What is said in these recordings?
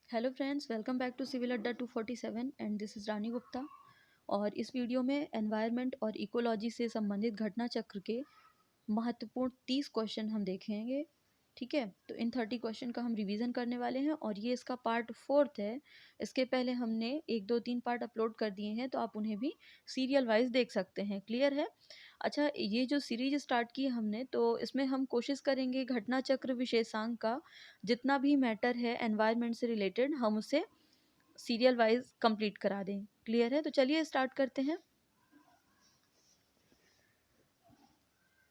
Hello friends, welcome back to civil Adda 247 and this is Rani Gupta. और इस video में environment और इकोलॉजी से संबंधित घटना चक्र के महत्वपूर्ण 30 क्वेश्चन हम देखेंगे। ठीक है, तो इन 30 क्वेश्चन का हम रिवीजन करने वाले हैं और ये इसका पार्ट 4 है। इसके पहले हमने 1 2 3 पार्ट अपलोड कर दिए हैं, तो आप उन्हें भी सीरियल वाइज देख सकते हैं। क्लियर है? अच्छा, ये जो सीरीज स्टार्ट की हमने, तो इसमें हम कोशिश करेंगे घटना चक्र विशेषांक का जितना भी मैटर है एनवायरनमेंट से रिलेटेड, हम उसे सीरियल वाइज कंप्लीट करा दें। क्लियर है? तो चलिए स्टार्ट करते हैं।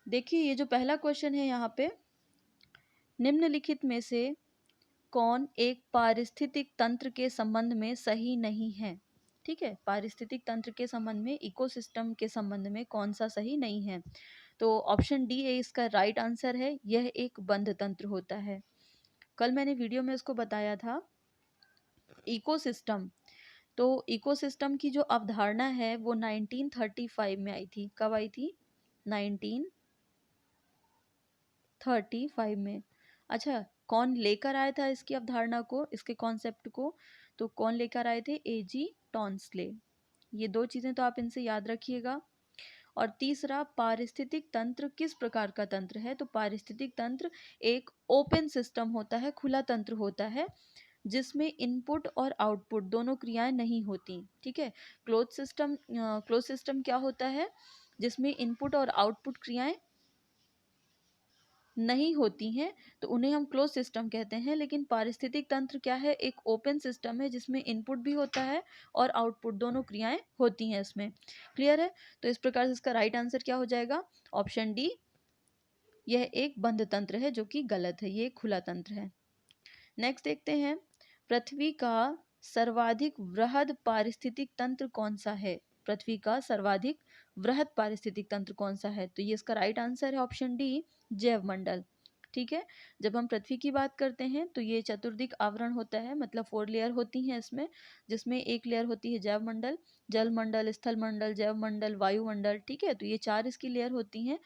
देखिए, ये जो पहला क्वेश्चन है यहाँ पे, निम्नलिखित में से कौन एक पारिस्थितिक तंत्र के संबंध में सही नहीं है? ठीक है, पारिस्थितिक तंत्र के संबंध में, इकोसिस्टम के संबंध में कौन सा सही नहीं है? तो ऑप्शन डी ए इसका राइट आंसर है। यह एक बंध तंत्र होता है। कल मैंने वीडियो में इसको बताया था। इकोसिस्टम, तो इकोसिस्टम की जो अवधारणा है वो 1935 में आई थी। कब आई थी? 1935 में। अच्छा, कौन लेकर आया था इसकी अवधारणा को, इसके कॉन्सेप्ट को? तो कौन लेकर आए थे? एजी टॉन्सले। ये दो चीज़ें तो आप इनसे याद रखिएगा। और तीसरा, पारिस्थितिक तंत्र किस प्रकार का तंत्र है? तो पारिस्थितिक तंत्र एक ओपन सिस्टम होता है, खुला तंत्र होता है, जिसमें इनपुट और आउटपुट दोनों क्रियाएं नहीं होती। ठीक है, क्लोज सिस्टम क्या होता है? जिसमें इनपुट और आउटपुट क्रियाएं नहीं होती हैं, तो उन्हें हम क्लोज सिस्टम कहते हैं। लेकिन पारिस्थितिक तंत्र क्या है? एक ओपन सिस्टम है जिसमें इनपुट भी होता है और आउटपुट, दोनों क्रियाएं होती हैं इसमें। क्लियर है? तो इस प्रकार से इसका राइट आंसर क्या हो जाएगा? ऑप्शन डी, यह एक बंद तंत्र है, जो कि गलत है, ये खुला तंत्र है। नेक्स्ट देखते हैं, पृथ्वी का सर्वाधिक वृहद पारिस्थितिक तंत्र कौन सा है? पृथ्वी का सर्वाधिक वृहद पारिस्थितिक तंत्र कौन सा है? तो ये इसका राइट आंसर है, ऑप्शन डी, जैव मंडल। ठीक है, जब हम पृथ्वी की बात करते हैं तो ये चतुर्दिक आवरण होता है, मतलब 4 लेयर होती हैं इसमें, जिसमें एक लेयर होती है जैव मंडल, जल मंडल, स्थल मंडल, जैव मंडल, वायुमंडल। ठीक है, तो ये 4 इसकी लेयर होती हैं,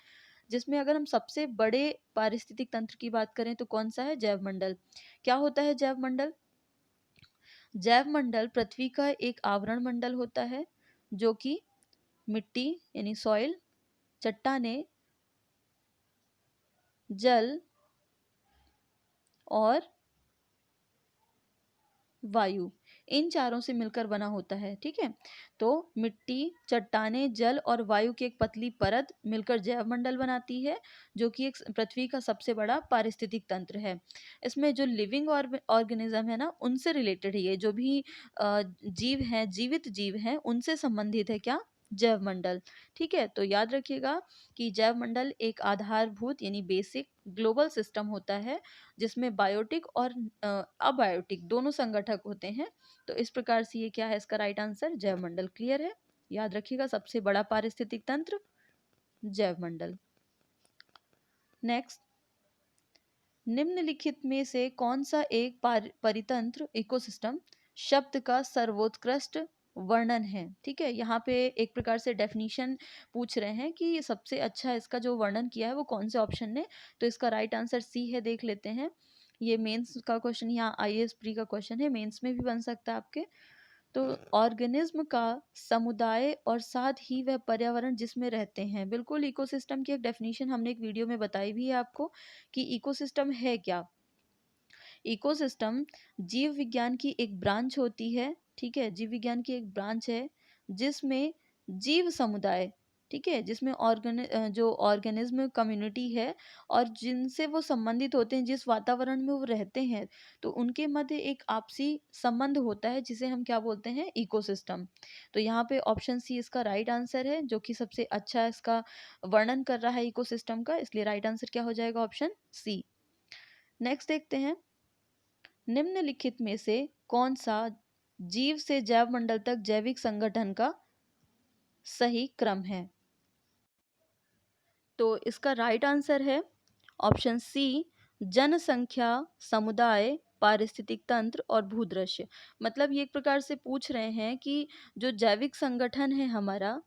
जिसमें अगर हम सबसे बड़े पारिस्थितिक तंत्र की बात करें तो कौन सा है? जैव मंडल। क्या होता है जैव मंडल? जैव मंडल पृथ्वी का एक आवरण मंडल होता है, जो कि मिट्टी यानी सॉइल, चट्टानें, जल और वायु, इन चारों से मिलकर बना होता है। ठीक है, तो मिट्टी, चट्टानें, जल और वायु की एक पतली परत मिलकर जैव मंडल बनाती है, जो कि एक पृथ्वी का सबसे बड़ा पारिस्थितिक तंत्र है। इसमें जो लिविंग ऑर्गेनिज्म है ना, उनसे रिलेटेड है ये, जो भी जीव हैं, जीवित जीव हैं, उनसे संबंधित है क्या? जैव मंडल। ठीक है, तो याद रखिएगा कि जैव मंडल एक आधारभूत यानी बेसिक ग्लोबल सिस्टम होता है, जिसमें बायोटिक और अबायोटिक दोनों संगठक होते हैं। तो इस प्रकार से ये क्या है? इसका राइट आंसर जैव मंडल। क्लियर है? याद रखिएगा, सबसे बड़ा पारिस्थितिक तंत्र जैव मंडल। नेक्स्ट, निम्नलिखित में से कौन सा एक परितंत्र इकोसिस्टम शब्द का सर्वोत्कृष्ट वर्णन है? ठीक है, यहाँ पे एक प्रकार से डेफिनेशन पूछ रहे हैं कि सबसे अच्छा इसका जो वर्णन किया है वो कौन से ऑप्शन ने। तो इसका राइट आंसर सी है, देख लेते हैं। ये मेंस का क्वेश्चन, यहाँ आईएएस प्री का क्वेश्चन है, मेंस में भी बन सकता है आपके। तो ऑर्गेनिज्म का समुदाय और साथ ही वह पर्यावरण जिसमें रहते हैं। बिल्कुल, इकोसिस्टम की एक डेफिनेशन हमने एक वीडियो में बताई भी है आपको कि इकोसिस्टम है क्या। इकोसिस्टम जीव विज्ञान की एक ब्रांच होती है। ठीक है, जीव विज्ञान की एक ब्रांच है जिसमें जीव समुदाय, ठीक है, जिसमें जो ऑर्गेनिज्म कम्युनिटी है और जिनसे वो संबंधित होते हैं, जिस वातावरण में वो रहते हैं, तो उनके मध्य एक आपसी संबंध होता है, जिसे हम क्या बोलते हैं? इकोसिस्टम। तो यहाँ पे ऑप्शन सी इसका राइट आंसर है, जो कि सबसे अच्छा इसका वर्णन कर रहा है इकोसिस्टम का, इसलिए राइट आंसर क्या हो जाएगा? Option C. नेक्स्ट देखते हैं, निम्नलिखित में से कौन सा जीव से जैव मंडल तक जैविक संगठन का सही क्रम है? तो इसका राइट आंसर है ऑप्शन सी, जनसंख्या, समुदाय, पारिस्थितिक तंत्र और भूदृश्य। मतलब ये एक प्रकार से पूछ रहे हैं कि जो जैविक संगठन है हमारा,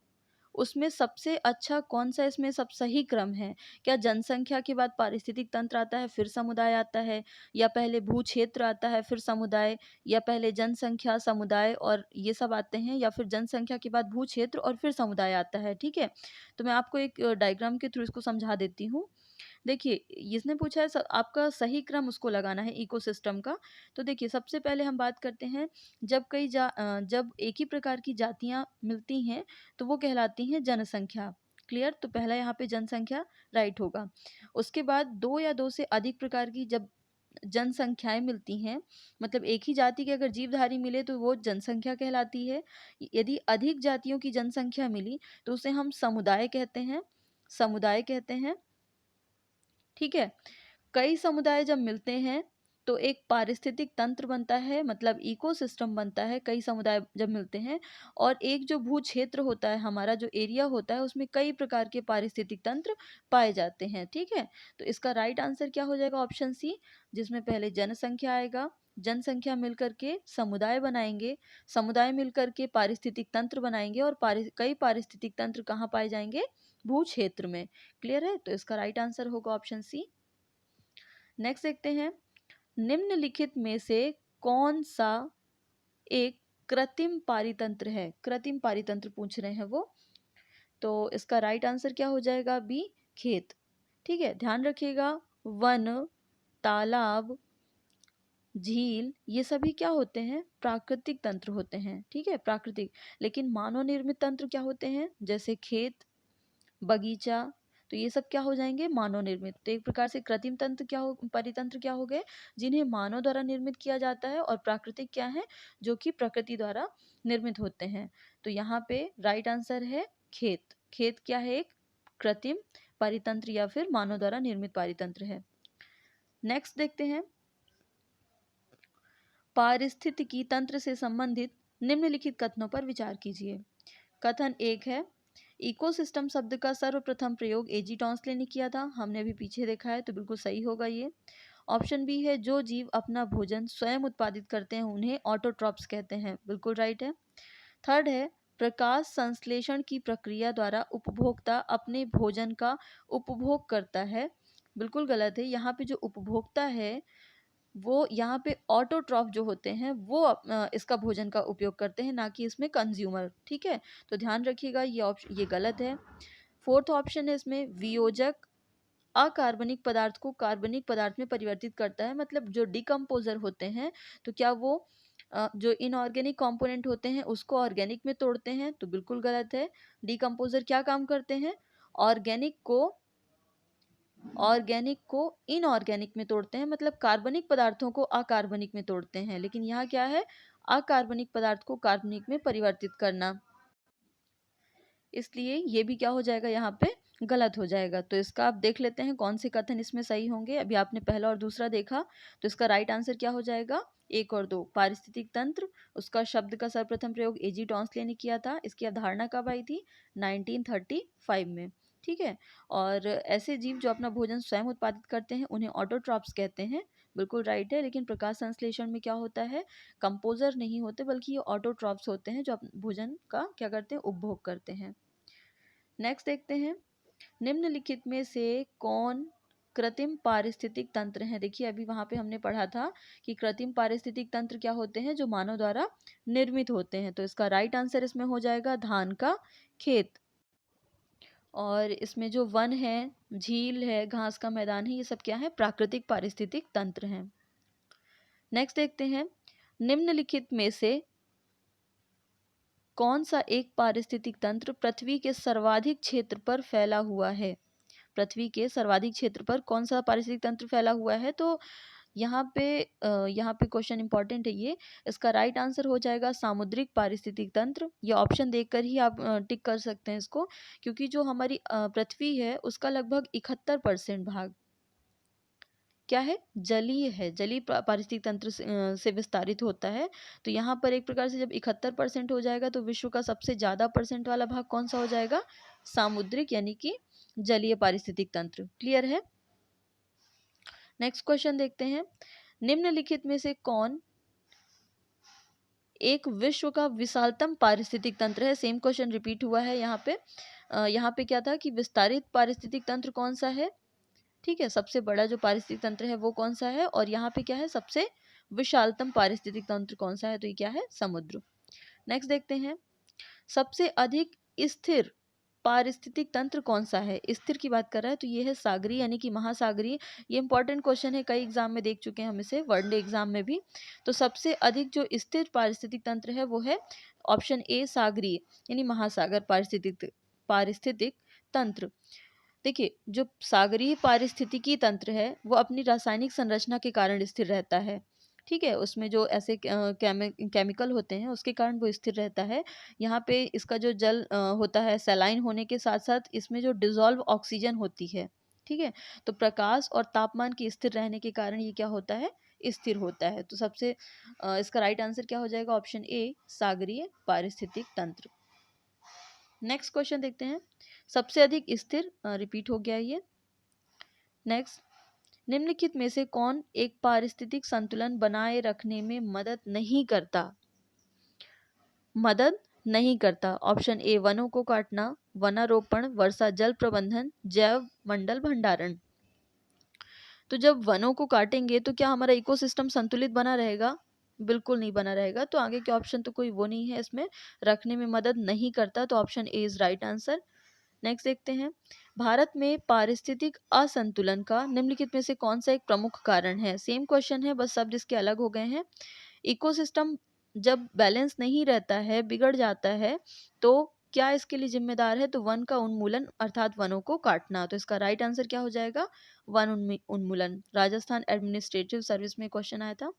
उसमें सबसे अच्छा कौन-सा इसमें सब सही क्रम है? क्या जनसंख्या के बाद पारिस्थितिक तंत्र आता है, फिर समुदाय आता है, या पहले भू-क्षेत्र आता है, फिर समुदाय, या पहले जनसंख्या, समुदाय और ये सब आते हैं, या फिर जनसंख्या के बाद भू-क्षेत्र और फिर समुदाय आता है, ठीक है? तो मैं आपको एक डायग्राम के थ्रू इसको समझा देती हूँ। देखिए, इसने पूछा है आपका सही क्रम उसको लगाना है इकोसिस्टम का। तो देखिए, सबसे पहले हम बात करते हैं, जब एक ही प्रकार की जातियाँ मिलती हैं, तो वो कहलाती हैं जनसंख्या। क्लियर? तो पहला यहाँ पे जनसंख्या राइट होगा। उसके बाद 2 या 2 से अधिक प्रकार की जब जनसंख्याएँ मिलती हैं, मतलब एक ही जाति के अगर जीवधारी मिले तो वो जनसंख्या कहलाती है। यदि अधिक जातियों की जनसंख्या मिली, तो उसे हम समुदाय कहते हैं। ठीक है? कई समुदाय जब मिलते हैं तो एक पारिस्थितिक तंत्र बनता है, मतलब इकोसिस्टम बनता है, कई समुदाय जब मिलते हैं। और एक जो भू क्षेत्र होता है, हमारा जो एरिया होता है, उसमें कई प्रकार के पारिस्थितिक तंत्र पाए जाते हैं। ठीक है? तो इसका राइट आंसर क्या हो जाएगा? ऑप्शन सी, जिसमें पहले जनसंख्या आएगा, जनसंख्या मिलकर के समुदाय बनाएंगे, समुदाय मिलकर के पारिस्थितिक तंत्र बनाएंगे, और कई पारिस्थितिक तंत्र कहाँ पाए जाएंगे? भू क्षेत्र में। क्लियर है? तो इसका राइट आंसर होगा ऑप्शन सी। नेक्स्ट देखते हैं, निम्नलिखित में से कौन सा एक कृत्रिम पारितंत्र है? कृत्रिम पारितंत्र पूछ रहे हैं वो। तो इसका राइट आंसर क्या हो जाएगा? बी, खेत। ठीक है, ध्यान रखिएगा, वन, तालाब, झील, ये सभी क्या होते हैं? प्राकृतिक तंत्र होते हैं। ठीक है, प्राकृतिक। लेकिन मानव निर्मित तंत्र क्या होते हैं? जैसे खेत, बगीचा, तो ये सब क्या हो जाएंगे? मानव निर्मित। तो एक प्रकार से कृत्रिम तंत्र परितंत्र क्या हो गए? जिन्हें मानव द्वारा निर्मित किया जाता है, और प्राकृतिक क्या है? जो कि प्रकृति द्वारा निर्मित होते हैं। तो यहाँ पे राइट आंसर है खेत। खेत क्या है? एक कृत्रिम परितंत्र या फिर मानव द्वारा निर्मित परितंत्र है। नेक्स्ट देखते हैं, पारिस्थितिकी तंत्र से संबंधित निम्नलिखित कथनों पर विचार कीजिए। कथन एक है, इकोसिस्टम शब्द का सर्वप्रथम प्रयोग एजी टॉन्सले ने किया था। हमने अभी पीछे देखा है, तो बिल्कुल सही होगा ये। ऑप्शन बी है, जो जीव अपना भोजन स्वयं उत्पादित करते हैं उन्हें ऑटोट्रॉप्स कहते हैं। बिल्कुल राइट है। थर्ड है, प्रकाश संश्लेषण की प्रक्रिया द्वारा उपभोक्ता अपने भोजन का उपभोग करता है। बिल्कुल गलत है। यहाँ पे जो उपभोक्ता है, वो यहाँ पे ऑटोट्रॉफ जो होते हैं वो इसका भोजन का उपयोग करते हैं, ना कि इसमें कंज्यूमर। ठीक है, तो ध्यान रखिएगा, ये गलत है। फोर्थ ऑप्शन है इसमें, वियोजक अकार्बनिक पदार्थ को कार्बनिक पदार्थ में परिवर्तित करता है, मतलब जो डिकम्पोजर होते हैं, तो क्या वो जो इनऑर्गेनिक कंपोनेंट होते हैं उसको ऑर्गेनिक में तोड़ते हैं? तो बिल्कुल गलत है। डिकम्पोजर क्या काम करते हैं? ऑर्गेनिक को इनऑर्गेनिक में तोड़ते हैं, मतलब कार्बनिक पदार्थों को अकार्बनिक में तोड़ते हैं। लेकिन यहाँ क्या है? अकार्बनिक पदार्थ को कार्बनिक में परिवर्तित करना। इसलिए ये भी क्या हो जाएगा? यहाँ पे गलत हो जाएगा। तो इसका आप देख लेते हैं कौन से कथन इसमें सही होंगे। अभी आपने पहला और दूसरा देखा, तो इसका राइट आंसर क्या हो जाएगा? 1 और 2। पारिस्थितिक तंत्र, उसका शब्द का सर्वप्रथम प्रयोग एजी टॉन्सले ने किया था। इसकी अवधारणा कब आई थी? 1935 में। ठीक है, और ऐसे जीव जो अपना भोजन स्वयं उत्पादित करते हैं उन्हें ऑटोट्रॉप्स कहते हैं। बिल्कुल राइट है। लेकिन प्रकाश संश्लेषण में क्या होता है? कंपोजर नहीं होते, बल्कि ये ऑटोट्रॉप्स होते हैं जो भोजन का क्या करते हैं? उपभोग करते हैं। नेक्स्ट देखते हैं, निम्नलिखित में से कौन कृत्रिम पारिस्थितिक तंत्र है? देखिए, अभी वहां पे हमने पढ़ा था कि कृत्रिम पारिस्थितिक तंत्र क्या होते हैं? जो मानव द्वारा निर्मित होते हैं। तो इसका राइट आंसर इसमें हो जाएगा धान का खेत। और इसमें जो वन है, झील है, घास का मैदान है, ये सब क्या है? प्राकृतिक पारिस्थितिक तंत्र हैं। नेक्स्ट देखते हैं, निम्नलिखित में से कौन सा एक पारिस्थितिक तंत्र पृथ्वी के सर्वाधिक क्षेत्र पर फैला हुआ है? पृथ्वी के सर्वाधिक क्षेत्र पर कौन सा पारिस्थितिक तंत्र फैला हुआ है? तो यहाँ पे क्वेश्चन इंपॉर्टेंट है ये। इसका राइट आंसर हो जाएगा सामुद्रिक पारिस्थितिक तंत्र। ये ऑप्शन देखकर ही आप टिक कर सकते हैं इसको, क्योंकि जो हमारी पृथ्वी है उसका लगभग 71% भाग क्या है? जलीय है, जलीय पारिस्थितिक तंत्र से विस्तारित होता है। तो यहाँ पर एक प्रकार से जब 71% हो जाएगा, तो विश्व का सबसे ज़्यादा परसेंट वाला भाग कौन सा हो जाएगा? सामुद्रिक, यानी कि जलीय पारिस्थितिक तंत्र। क्लियर है? नेक्स्ट क्वेश्चन देखते हैं, निम्नलिखित में से कौन एक विश्व का विशालतम पारिस्थितिक तंत्र है। सेम क्वेश्चन रिपीट हुआ है यहाँ पे। यहाँ पे क्या था कि विस्तारित पारिस्थितिक तंत्र कौन सा है, ठीक है, सबसे बड़ा जो पारिस्थितिक तंत्र है वो कौन सा है, और यहाँ पे क्या है, सबसे विशालतम पारिस्थितिक तंत्र कौन सा है, तो ये क्या है, समुद्र। नेक्स्ट देखते हैं, सबसे अधिक स्थिर पारिस्थितिक तंत्र कौन सा है। स्थिर की बात कर रहा है तो ये है सागरीय यानी कि महासागरीय। ये इंपॉर्टेंट क्वेश्चन है, कई एग्जाम में देख चुके हैं हम इसे, वनडे एग्जाम में भी। तो सबसे अधिक जो स्थिर पारिस्थितिक तंत्र है वो है ऑप्शन ए सागरीय यानी महासागर पारिस्थितिक पारिस्थितिक तंत्र। देखिए, जो सागरीय पारिस्थितिकी तंत्र है वो अपनी रासायनिक संरचना के कारण स्थिर रहता है, ठीक है, उसमें जो ऐसे केमिकल होते हैं उसके कारण वो स्थिर रहता है। यहाँ पे इसका जो जल होता है सैलाइन होने के साथ साथ इसमें जो डिजॉल्व ऑक्सीजन होती है, ठीक है, तो प्रकाश और तापमान के स्थिर रहने के कारण ये क्या होता है, स्थिर होता है। तो सबसे इसका राइट आंसर क्या हो जाएगा, ऑप्शन ए सागरीय पारिस्थितिक तंत्र। नेक्स्ट क्वेश्चन देखते हैं, सबसे अधिक स्थिर, रिपीट हो गया ये। नेक्स्ट, निम्नलिखित में से कौन एक पारिस्थितिक संतुलन बनाए रखने में मदद नहीं करता, मदद नहीं करता। ऑप्शन ए वनों को काटना, वनारोपण, वर्षा जल प्रबंधन, जैव मंडल भंडारण। तो जब वनों को काटेंगे तो क्या हमारा इकोसिस्टम संतुलित बना रहेगा, बिल्कुल नहीं बना रहेगा। तो आगे के ऑप्शन तो कोई वो नहीं है इसमें, रखने में मदद नहीं करता, तो option A is right answer. Next देखते हैं, भारत में पारिस्थितिक असंतुलन का निम्नलिखित में से कौन सा एक प्रमुख कारण है। सेम क्वेश्चन है, बस शब्द इसके अलग हो गए हैं। इकोसिस्टम जब बैलेंस नहीं रहता है, बिगड़ जाता है, तो क्या इसके लिए जिम्मेदार है, तो वन का उन्मूलन अर्थात वनों को काटना। तो इसका राइट आंसर क्या हो जाएगा, वन उन्मूलन। राजस्थान एडमिनिस्ट्रेटिव सर्विस में क्वेश्चन आया था।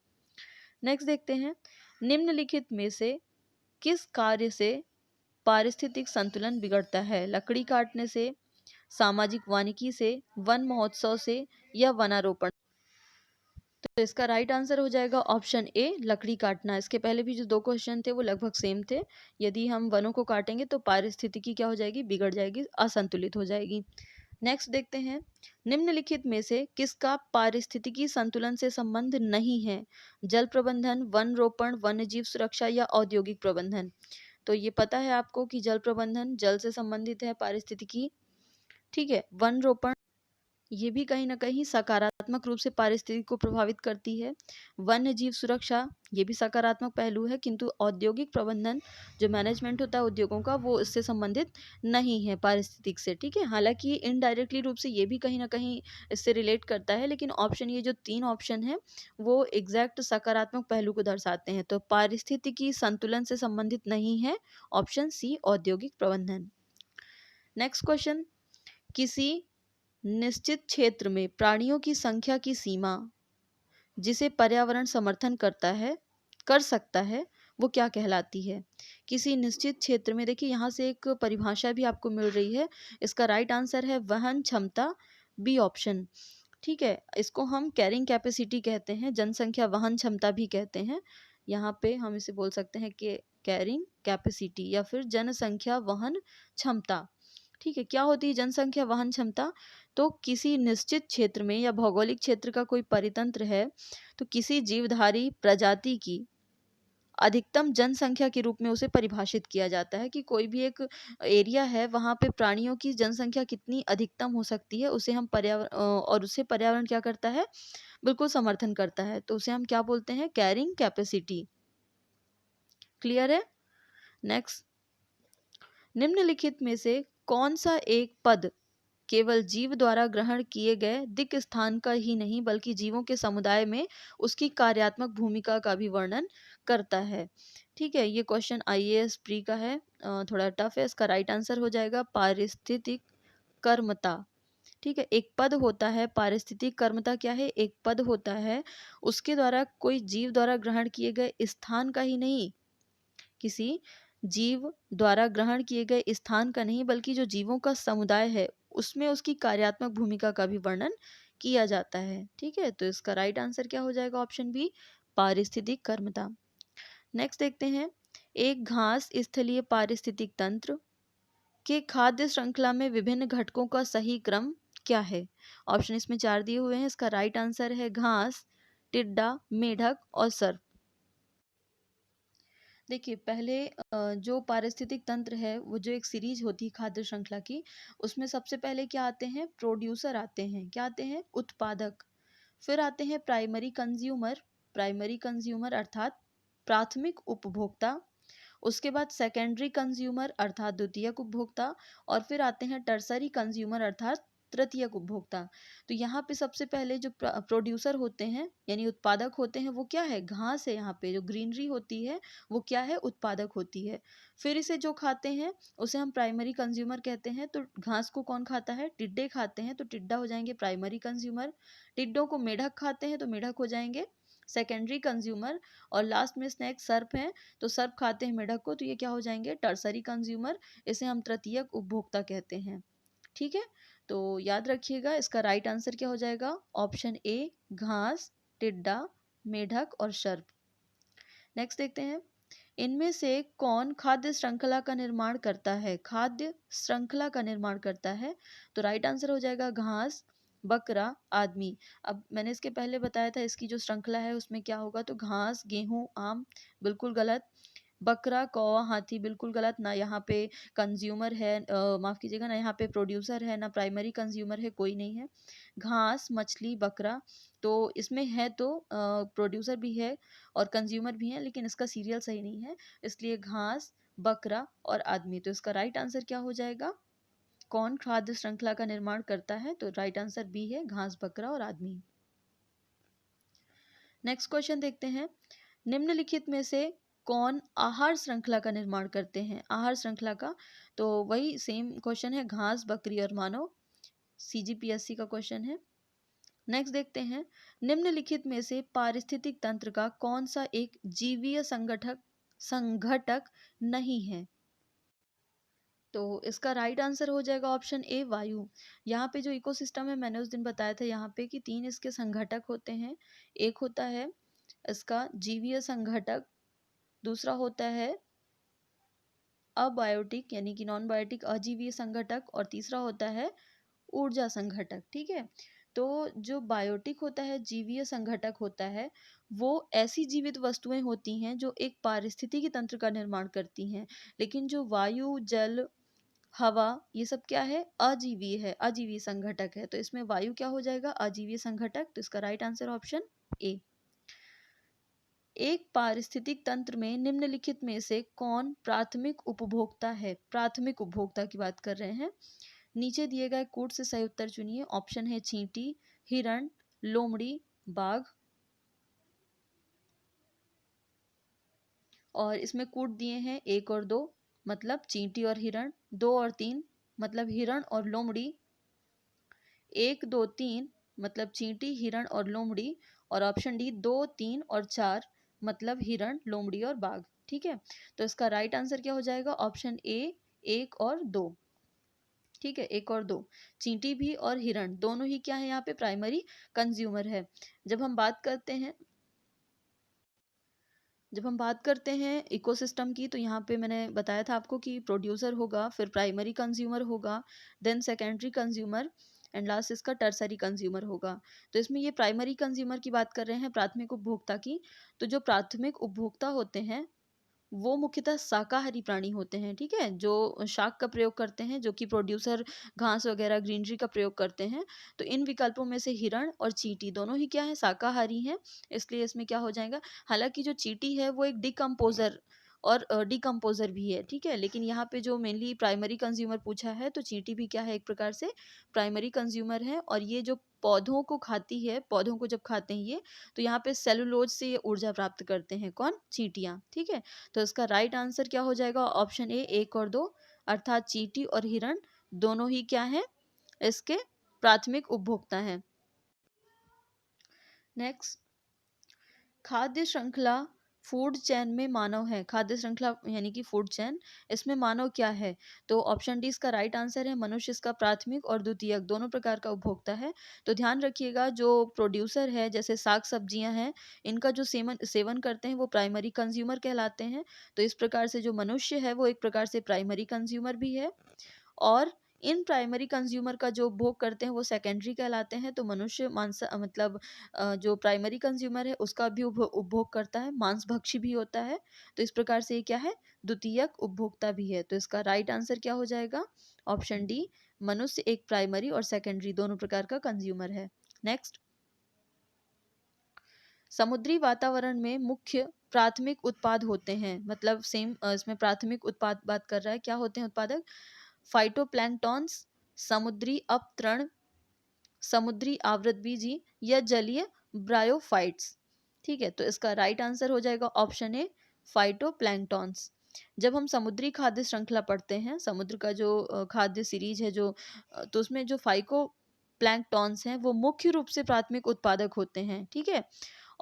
नेक्स्ट देखते हैं, निम्नलिखित में से किस कार्य से पारिस्थितिक संतुलन बिगड़ता है। लकड़ी काटने से, सामाजिक वानिकी से, वन महोत्सव से, या वनारोपण। तो इसका राइट आंसर हो जाएगा ऑप्शन ए लकड़ी काटना। इसके पहले भी जो दो क्वेश्चन थे वो लगभग सेम थे। यदि हम वनों को काटेंगे तो पारिस्थितिकी क्या हो जाएगी, बिगड़ जाएगी, असंतुलित हो जाएगी। नेक्स्ट देखते हैं, निम्नलिखित में से किसका पारिस्थितिकी संतुलन से संबंध नहीं है। जल प्रबंधन, वन रोपण, वन्य जीव सुरक्षा, या औद्योगिक प्रबंधन। तो ये पता है आपको कि जल प्रबंधन जल से संबंधित है पारिस्थितिकी, ठीक है। वन रोपण ये भी कहीं ना कहीं सकारात्मक रूप से पारिस्थितिकी को प्रभावित करती है। वन्य जीव सुरक्षा ये भी सकारात्मक पहलू है, किंतु औद्योगिक प्रबंधन जो मैनेजमेंट होता है उद्योगों का वो इससे संबंधित नहीं है पारिस्थितिक से, ठीक है। हालांकि इनडायरेक्टली रूप से ये भी कहीं ना कहीं इससे रिलेट करता है, लेकिन ऑप्शन ये जो तीन ऑप्शन है वो एग्जैक्ट सकारात्मक पहलू को दर्शाते हैं। तो पारिस्थितिकी संतुलन से संबंधित नहीं है, ऑप्शन सी औद्योगिक प्रबंधन। नेक्स्ट क्वेश्चन, किसी निश्चित क्षेत्र में प्राणियों की संख्या की सीमा जिसे पर्यावरण समर्थन करता है कर सकता है वो क्या कहलाती है। किसी निश्चित क्षेत्र में, देखिए यहाँ से एक परिभाषा भी आपको मिल रही है। इसका राइट आंसर है वहन क्षमता, बी ऑप्शन, ठीक है। इसको हम कैरिंग कैपेसिटी कहते हैं, जनसंख्या वहन क्षमता भी कहते हैं। यहाँ पे हम इसे बोल सकते हैं कि कैरिंग कैपेसिटी या फिर जनसंख्या वहन क्षमता, ठीक है। क्या होती है जनसंख्या वहन क्षमता, तो किसी निश्चित क्षेत्र में या भौगोलिक क्षेत्र का कोई परितंत्र है तो किसी जीवधारी प्रजाति की अधिकतम जनसंख्या के रूप में उसे परिभाषित किया जाता है कि कोई भी एक एरिया है वहाँ पे प्राणियों की जनसंख्या कितनी अधिकतम हो सकती है, उसे हम पर्यावरण और उसे पर्यावरण क्या करता है, बिल्कुल समर्थन करता है, तो उसे हम क्या बोलते हैं, कैरिंग कैपेसिटी। क्लियर है। नेक्स्ट, निम्नलिखित में से कौन सा एक पद केवल जीव द्वारा ग्रहण किए गए दिक् स्थान का ही नहीं बल्कि जीवों के समुदाय में उसकी कार्यात्मक भूमिका का भी वर्णन करता है, ठीक है। ये क्वेश्चन आईएएस प्री का है, थोड़ा टफ है। इसका राइट आंसर हो जाएगा पारिस्थितिक कर्मता, ठीक है। एक पद होता है, पारिस्थितिक कर्मता क्या है, एक पद होता है, उसके द्वारा कोई जीव द्वारा ग्रहण किए गए स्थान का ही नहीं, किसी जीव द्वारा ग्रहण किए गए स्थान का नहीं बल्कि जो जीवों का समुदाय है उसमें उसकी कार्यात्मक भूमिका का भी वर्णन किया जाता है, ठीक है। तो इसका राइट आंसर क्या हो जाएगा, ऑप्शन बी पारिस्थितिक कर्मता। नेक्स्ट देखते हैं, एक घास स्थलीय पारिस्थितिक तंत्र के खाद्य श्रृंखला में विभिन्न घटकों का सही क्रम क्या है। ऑप्शन इसमें चार दिए हुए हैं, इसका राइट आंसर है घास, टिड्डा, मेढक और सर्प। देखिए पहले जो पारिस्थितिक तंत्र है वो जो एक सीरीज होती है खाद्य श्रृंखला की, उसमें सबसे पहले क्या आते हैं, प्रोड्यूसर आते हैं, क्या आते हैं, उत्पादक। फिर आते हैं प्राइमरी कंज्यूमर अर्थात प्राथमिक उपभोक्ता। उसके बाद सेकेंडरी कंज्यूमर अर्थात द्वितीयक उपभोक्ता। और फिर आते हैं टर्सरी कंज्यूमर अर्थात तृतीयक उपभोक्ता। तो यहाँ पे सबसे पहले जो प्रोड्यूसर होते हैं यानी उत्पादक होते हैं वो क्या है, घास है। यहाँ पे जो ग्रीनरी होती है वो क्या है, उत्पादक होती है। फिर इसे जो खाते हैं उसे हम प्राइमरी कंज्यूमर कहते हैं। तो घास को कौन खाता है, टिड्डे खाते हैं, तो टिड्डा हो जाएंगे प्राइमरी कंज्यूमर। टिड्डों को मेढक खाते हैं तो मेढक हो जाएंगे सेकेंडरी कंज्यूमर। और लास्ट में स्नैक सर्प हैं, तो सर्प खाते हैं मेढक को, तो ये क्या हो जाएंगे, टर्सरी कंज्यूमर। इसे हम तृतीयक उपभोक्ता कहते हैं। ठीक है, तो याद रखिएगा इसका राइट आंसर क्या हो जाएगा, ऑप्शन ए, घास, टिड्डा, मेढक और सर्प। नेक्स्ट देखते हैं, इनमें से कौन खाद्य श्रृंखला का निर्माण करता है, खाद्य श्रृंखला का निर्माण करता है। तो राइट आंसर हो जाएगा घास, बकरा, आदमी। अब मैंने इसके पहले बताया था इसकी जो श्रृंखला है उसमें क्या होगा, तो घास, गेहूं, आम, बिल्कुल गलत। बकरा, कौवा, हाथी, बिल्कुल गलत। ना यहाँ पे कंज्यूमर है, माफ़ कीजिएगा, ना यहाँ पे प्रोड्यूसर है, ना प्राइमरी कंज्यूमर है, कोई नहीं है। घास, मछली, बकरा, तो इसमें है तो प्रोड्यूसर भी है और कंज्यूमर भी है, लेकिन इसका सीरियल सही नहीं है, इसलिए घास, बकरा और आदमी। तो इसका राइट आंसर क्या हो जाएगा, कौन खाद्य श्रृंखला का निर्माण करता है, तो राइट आंसर बी है, घास, बकरा और आदमी। नेक्स्ट क्वेश्चन देखते हैं, निम्नलिखित में से कौन आहार श्रृंखला का निर्माण करते हैं, आहार श्रृंखला का। तो वही सेम क्वेश्चन है, घास, बकरी और मानव, सीजीपीएससी का क्वेश्चन है। नेक्स्ट देखते हैं, निम्नलिखित में से पारिस्थितिक तंत्र का कौन सा एक जीवीय संघटक नहीं है। तो इसका राइट आंसर हो जाएगा ऑप्शन ए, वायु। यहाँ पे जो इकोसिस्टम है मैंने उस दिन बताया था यहाँ पे कि 3 इसके संघटक होते हैं। एक होता है इसका जीवीय संघटक, दूसरा होता है अबायोटिक यानी कि नॉन बायोटिक अजीवीय संघटक, और तीसरा होता है ऊर्जा संघटक। ठीक है, तो जो बायोटिक होता है, जीवीय संघटक होता है, वो ऐसी जीवित वस्तुएं होती हैं जो एक पारिस्थितिकी तंत्र का निर्माण करती हैं। लेकिन जो वायु, जल, हवा, ये सब क्या है, अजीवीय है, अजीवीय संघटक है। तो इसमें वायु क्या हो जाएगा, अजीवीय संघटक। तो इसका राइट आंसर ऑप्शन ए। एक पारिस्थितिक तंत्र में निम्नलिखित में से कौन प्राथमिक उपभोक्ता है, प्राथमिक उपभोक्ता की बात कर रहे हैं। नीचे दिए गए कूट से सही उत्तर चुनिए। ऑप्शन है चींटी, हिरण, लोमड़ी, बाघ। और इसमें कूट दिए हैं 1 और 2 मतलब चींटी और हिरण, 2 और 3 मतलब हिरण और लोमड़ी, 1, 2, 3 मतलब चींटी, हिरण और लोमड़ी, और ऑप्शन डी 2, 3 और 4 मतलब हिरण, लोमड़ी और बाघ। ठीक है, तो इसका राइट आंसर क्या हो जाएगा, ऑप्शन ए, 1 और 2। ठीक है, 1 और 2, चींटी भी और हिरण दोनों ही क्या है, यहाँ पे प्राइमरी कंज्यूमर है। जब हम बात करते हैं इकोसिस्टम की, तो यहाँ पे मैंने बताया था आपको कि प्रोड्यूसर होगा, फिर प्राइमरी कंज्यूमर होगा, then secondary consumer, and last इसका टर्सरी कंज्यूमर होगा। तो इसमें ये प्राइमरी कंज्यूमर की बात कर रहे हैं, प्राथमिक उपभोक्ता की। तो जो प्राथमिक उपभोक्ता होते हैं वो मुख्यतः शाकाहारी प्राणी होते हैं। ठीक है, जो शाक का प्रयोग करते हैं, जो कि प्रोड्यूसर घास वगैरह ग्रीनरी का प्रयोग करते हैं। तो इन विकल्पों में से हिरण और चींटी दोनों ही क्या है, शाकाहारी हैं, इसलिए इसमें क्या हो जाएगा। हालांकि जो चींटी है वो एक डिकम्पोजर और डिकम्पोजर भी है। ठीक है, लेकिन यहाँ पे जो मेनली प्राइमरी कंज्यूमर पूछा है, तो चींटी भी क्या है, एक प्रकार से प्राइमरी कंज्यूमर है। और ये जो पौधों को खाती है, पौधों को जब खाते हैं ये, तो यहाँ पे सेलुलोज से ये ऊर्जा प्राप्त करते हैं, कौन, चींटियाँ। ठीक है, तो इसका राइट आंसर क्या हो जाएगा, ऑप्शन ए, 1 और 2 अर्थात चींटी और हिरण दोनों ही क्या है, इसके प्राथमिक उपभोक्ता हैं। नेक्स्ट, खाद्य श्रृंखला फूड चैन में मानव है, खाद्य श्रृंखला यानी कि फूड चैन, इसमें मानव क्या है। तो ऑप्शन डी इसका राइट आंसर है, मनुष्य इसका प्राथमिक और द्वितीयक दोनों प्रकार का उपभोक्ता है। तो ध्यान रखिएगा, जो प्रोड्यूसर है जैसे साग सब्जियां हैं, इनका जो सेवन करते हैं वो प्राइमरी कंज्यूमर कहलाते हैं। तो इस प्रकार से जो मनुष्य है वो एक प्रकार से प्राइमरी कंज्यूमर भी है, और इन प्राइमरी कंज्यूमर का जो उपभोग करते हैं वो सेकेंडरी कहलाते हैं। तो मनुष्य मांस मतलब जो प्राइमरी कंज्यूमर है उसका भी उपभोग करता है, मांसभक्षी भी होता है। तो इस प्रकार से ये क्या है, द्वितीयक उपभोक्ता भी है। तो इसका राइट आंसर क्या हो जाएगा, ऑप्शन डी, मनुष्य एक प्राइमरी और सेकेंडरी दोनों प्रकार का कंज्यूमर है। नेक्स्ट, समुद्री वातावरण में मुख्य प्राथमिक उत्पाद होते हैं, मतलब सेम इसमें प्राथमिक उत्पाद बात कर रहा है, क्या होते हैं उत्पादक, फाइटोप्लैंक्टॉन्स, समुद्री अपतृण, समुद्री आवृतबीजी या जलीय ब्रायोफाइट्स। ठीक है, तो इसका राइट आंसर हो जाएगा ऑप्शन ए, फाइटोप्लैंक्टॉन्स। जब हम समुद्री खाद्य श्रृंखला पढ़ते हैं, समुद्र का जो खाद्य सीरीज है जो तो उसमें जो फाइको प्लैंक्टॉन्स हैं वो मुख्य रूप से प्राथमिक उत्पादक होते हैं। ठीक है,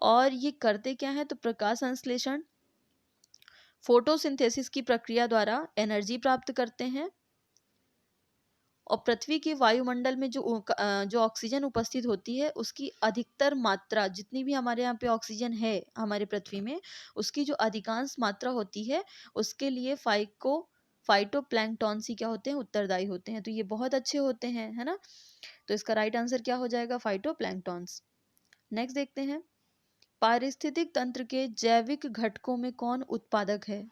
और ये करते क्या है, तो प्रकाश संश्लेषण, फोटोसिंथेसिस की प्रक्रिया द्वारा एनर्जी प्राप्त करते हैं, और पृथ्वी के वायुमंडल में जो ऑक्सीजन उपस्थित होती है उसकी अधिकतर मात्रा, जितनी भी हमारे यहाँ पे ऑक्सीजन है हमारे पृथ्वी में, उसकी जो अधिकांश मात्रा होती है उसके लिए फाइटोप्लैंक्टॉन्स ही क्या होते हैं, उत्तरदायी होते हैं। तो ये बहुत अच्छे होते हैं, है ना। तो इसका राइट आंसर क्या हो जाएगा, फाइटोप्लैंक्टॉन्स। नेक्स्ट देखते हैं, पारिस्थितिक तंत्र के जैविक घटकों में कौन उत्पादक है,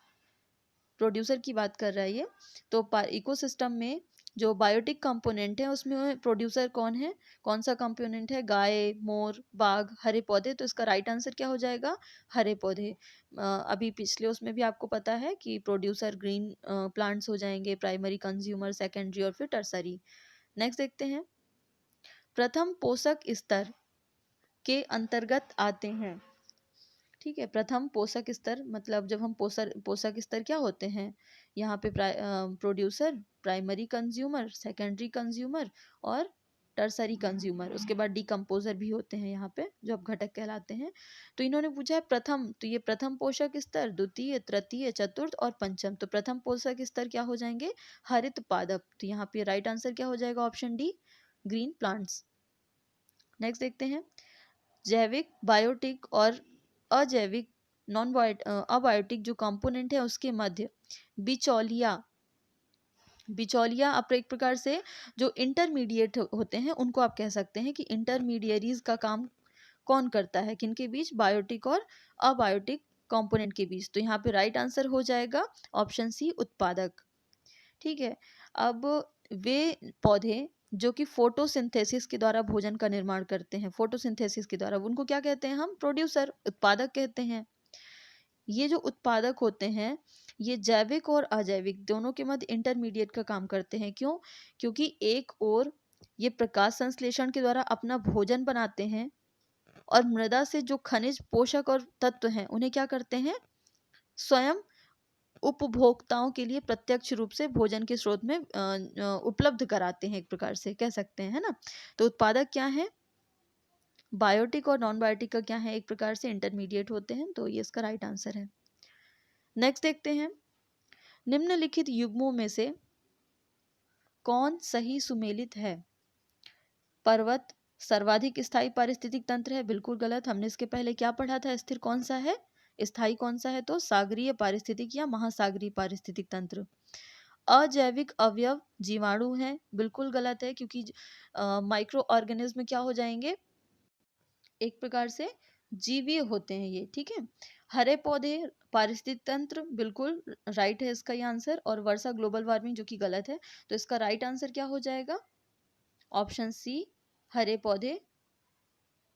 प्रोड्यूसर की बात कर रहा है ये। तो इकोसिस्टम में जो बायोटिक कंपोनेंट है उसमें प्रोड्यूसर कौन है, कौन सा कंपोनेंट है, गाय, मोर, बाघ, हरे पौधे। तो इसका राइट आंसर क्या हो जाएगा, हरे पौधे। अभी पिछले उसमें भी आपको पता है कि प्रोड्यूसर ग्रीन प्लांट्स हो जाएंगे, प्राइमरी कंज्यूमर, सेकेंडरी और फिर टर्सरी। नेक्स्ट देखते हैं, प्रथम पोषक स्तर के अंतर्गत आते हैं। ठीक है, प्रथम पोषक स्तर मतलब जब हम पोषक स्तर क्या होते हैं, यहाँ पे producer, primary consumer, secondary consumer और टर्सरी कंज्यूमर, उसके बाद डिकम्पोजर भी होते हैं यहाँ पे जो अब घटक कहलाते हैं। तो इन्होंने पूछा है प्रथम, तो ये प्रथम पोषक स्तर, द्वितीय, तृतीय, चतुर्थ और पंचम। तो प्रथम पोषक स्तर क्या हो जाएंगे, हरित पादप। तो यहाँ पे राइट आंसर क्या हो जाएगा, option D, green plants. Next देखते हैं, जैविक, बायोटिक और अजैविक अबायोटिक जो कंपोनेंट है उसके मध्य बिचौलिया, आप एक प्रकार से जो इंटरमीडिएट होते हैं उनको आप कह सकते हैं कि इंटरमीडियरीज का काम कौन करता है, किनके बीच, बायोटिक और अबायोटिक कंपोनेंट के बीच। तो यहाँ पे राइट आंसर हो जाएगा ऑप्शन सी, उत्पादक। ठीक है, अब वे पौधे जो कि फोटोसिंथेसिस के द्वारा भोजन का निर्माण करते हैं, फोटोसिंथेसिस के द्वारा, उनको क्या कहते हैं हम, प्रोड्यूसर, उत्पादक कहते हैं। ये जो उत्पादक होते हैं ये जैविक और अजैविक दोनों के मध्य इंटरमीडिएट का काम करते हैं। क्यों, क्योंकि एक और ये प्रकाश संश्लेषण के द्वारा अपना भोजन बनाते हैं और मृदा से जो खनिज, पोषक और तत्व हैं उन्हें क्या करते हैं, स्वयं उपभोक्ताओं के लिए प्रत्यक्ष रूप से भोजन के स्रोत में उपलब्ध कराते हैं, एक प्रकार से कह सकते हैं, है ना। तो उत्पादक क्या है, बायोटिक और नॉन बायोटिक का क्या है, एक प्रकार से इंटरमीडिएट होते हैं। तो ये इसका राइट आंसर है। नेक्स्ट देखते हैं, निम्नलिखित युग्मों में से कौन सही सुमेलित है, पर्वत सर्वाधिक स्थायी पारिस्थितिक तंत्र है, बिल्कुल गलत। हमने इसके पहले क्या पढ़ा था, स्थिर कौन सा है, स्थायी कौन सा है, तो सागरीय पारिस्थितिक या महासागरीय पारिस्थितिक तंत्र। अजैविक अवयव जीवाणु हैं, बिल्कुल गलत है, क्योंकि माइक्रो ऑर्गेनिज्म क्या हो जाएंगे, एक प्रकार से जीवीय होते हैं ये। ठीक है, हरे पौधे पारिस्थितिक तंत्र, बिल्कुल राइट है इसका ये आंसर। और वर्षा ग्लोबल वार्मिंग जो कि गलत है। तो इसका राइट आंसर क्या हो जाएगा, ऑप्शन सी, हरे पौधे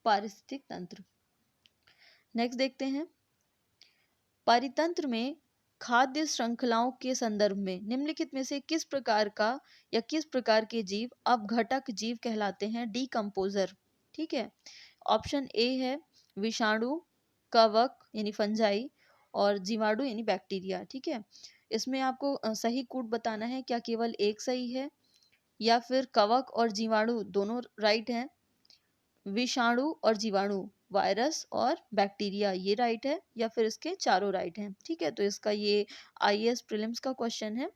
पारिस्थितिक तंत्र। नेक्स्ट देखते हैं, परितंत्र में खाद्य श्रृंखलाओं के संदर्भ में निम्नलिखित में से किस प्रकार का या किस प्रकार के जीव अपघटक जीव कहलाते हैं, डीकम्पोजर। ठीक है, ऑप्शन ए है विषाणु, कवक यानी फंजाई और जीवाणु यानी बैक्टीरिया। ठीक है, इसमें आपको सही कूट बताना है, क्या केवल एक सही है या फिर कवक और जीवाणु दोनों राइट हैं, विषाणु और जीवाणु, वायरस और बैक्टीरिया ये राइट है, या फिर इसके चारों राइट हैं। ठीक है, तो इसका ये आईएएस प्रीलिम्स का क्वेश्चन है।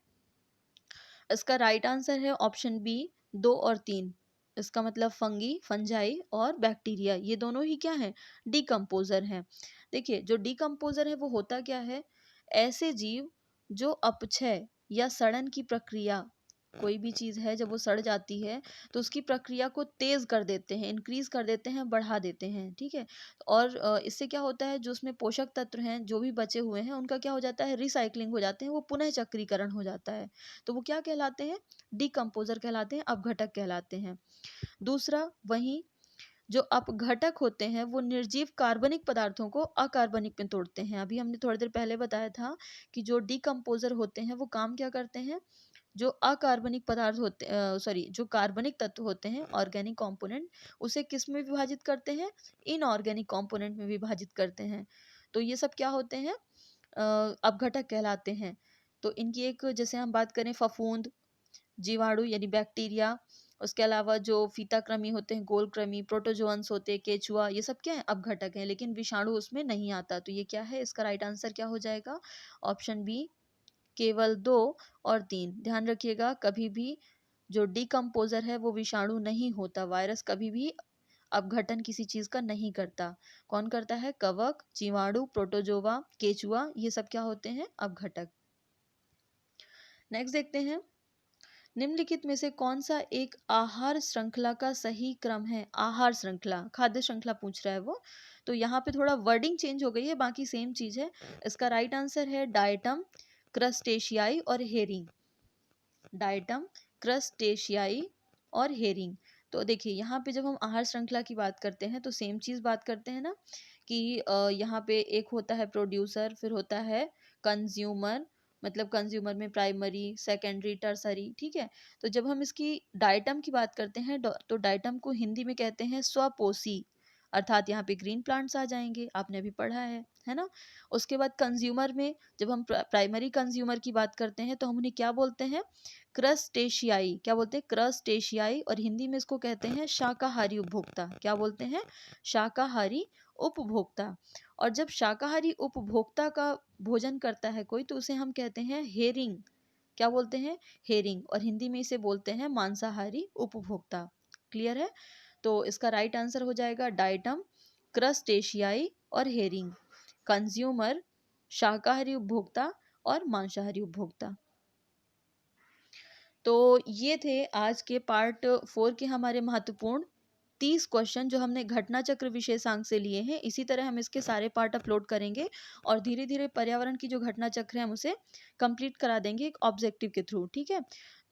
इसका राइट आंसर है ऑप्शन बी, 2 और 3। इसका मतलब फंगी, फंजाई और बैक्टीरिया ये दोनों ही क्या है, डिकम्पोजर हैं। देखिए जो डिकम्पोजर है वो होता क्या है, ऐसे जीव जो अपक्षय या सड़न की प्रक्रिया कोई भी चीज़ है जब वो सड़ जाती है तो उसकी प्रक्रिया को तेज़ कर देते हैं, इंक्रीज़ कर देते हैं, बढ़ा देते हैं, ठीक है? और इससे क्या होता है, जो उसमें पोषक तत्व हैं, जो भी बचे हुए हैं, उनका क्या हो जाता है, रिसाइक्लिंग हो जाते हैं, वो पुनः चक्रीकरण हो जाता है। तो वो क्या कहलाते हैं, डिकम्पोज़र कहलाते हैं, अपघटक कहलाते हैं। दूसरा, वहीं जो अपघटक होते हैं वो निर्जीव कार्बनिक पदार्थों को अकार्बनिक में तोड़ते हैं। अभी हमने थोड़ी देर पहले बताया था कि जो डिकम्पोज़र होते हैं वो काम क्या करते हैं, जो अकार्बनिक पदार्थ होते जो कार्बनिक तत्व होते हैं, ऑर्गेनिक कंपोनेंट, उसे किस में विभाजित करते हैं, इनऑर्गेनिक कंपोनेंट में विभाजित करते हैं। तो ये सब क्या होते हैं, अपघटक कहलाते हैं। तो इनकी एक, जैसे हम बात करें, फफूंद, जीवाणु यानी बैक्टीरिया, उसके अलावा जो फीताकृमि होते हैं, गोलकृमि, प्रोटोजोअन्स होते हैं, केचुआ, ये सब क्या है, अपघटक हैं, लेकिन विषाणु उसमें नहीं आता। तो ये क्या है, इसका राइट आंसर क्या हो जाएगा, ऑप्शन बी, केवल 2 और 3। ध्यान रखिएगा, कभी भी जो डिकम्पोज़र है वो विषाणु नहीं होता। वायरस कभी भी अपघटन किसी चीज़ का नहीं करता। कौन करता है, कवक, जीवाणु, प्रोटोजोआ, केचुआ, ये सब क्या होते हैं, अपघटक। नेक्स्ट देखते हैं, निम्नलिखित में से कौन सा एक आहार श्रृंखला का सही क्रम है। आहार श्रृंखला, खाद्य श्रृंखला पूछ रहा है वो। तो यहाँ पे थोड़ा वर्डिंग चेंज हो गई है, बाकी सेम चीज़ है। इसका राइट आंसर है डायटम, क्रस्टेशियाई और हेरिंग। डायटम, क्रस्टेशियाई और हेरिंग। तो देखिए, यहाँ पे जब हम आहार श्रृंखला की बात करते हैं तो सेम चीज़ बात करते हैं ना, कि यहाँ पे एक होता है प्रोड्यूसर, फिर होता है कंज्यूमर, मतलब कंज्यूमर में प्राइमरी, सेकेंडरी, टर्सरी, ठीक है? तो जब हम इसकी डायटम की बात करते हैं तो डायटम को हिंदी में कहते हैं स्वपोषी, अर्थात यहाँ पे ग्रीन प्लांट्स आ जाएंगे, आपने अभी पढ़ा है ना? उसके बाद कंज्यूमर में जब हम प्राइमरी कंज्यूमर की बात करते हैं तो हम उन्हें क्या बोलते हैं, क्रस्टेशियाई। क्या बोलते हैं, क्रस्टेशियाई, और हिंदी में इसको कहते हैं शाकाहारी उपभोक्ता। क्या बोलते हैं, शाकाहारी उपभोक्ता। और जब शाकाहारी उपभोक्ता का भोजन करता है कोई तो उसे हम कहते हैं हेरिंग। क्या बोलते हैं, हेरिंग, और हिंदी में इसे बोलते हैं मांसाहारी उपभोक्ता। क्लियर है? तो इसका राइट आंसर हो जाएगा डायटम, क्रस्टेशियाई और हेरिंग। कंज्यूमर, शाकाहारी उपभोक्ता और मांसाहारी उपभोक्ता। तो ये थे आज के पार्ट 4 के हमारे महत्वपूर्ण 30 क्वेश्चन जो हमने घटना चक्र विशेषांक से लिए हैं। इसी तरह हम इसके सारे पार्ट अपलोड करेंगे और धीरे धीरे पर्यावरण की जो घटना चक्र है हम उसे कंप्लीट करा देंगे एक ऑब्जेक्टिव के थ्रू, ठीक है?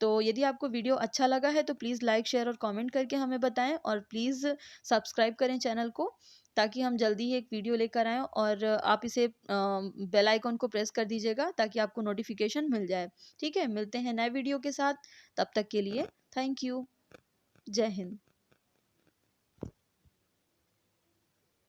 तो यदि आपको वीडियो अच्छा लगा है तो प्लीज़ लाइक, शेयर और कमेंट करके हमें बताएं, और प्लीज़ सब्सक्राइब करें चैनल को, ताकि हम जल्दी ही एक वीडियो लेकर आएँ, और आप इसे बेल आइकॉन को प्रेस कर दीजिएगा ताकि आपको नोटिफिकेशन मिल जाए, ठीक है? मिलते हैं नए वीडियो के साथ, तब तक के लिए थैंक यू। जय हिंद।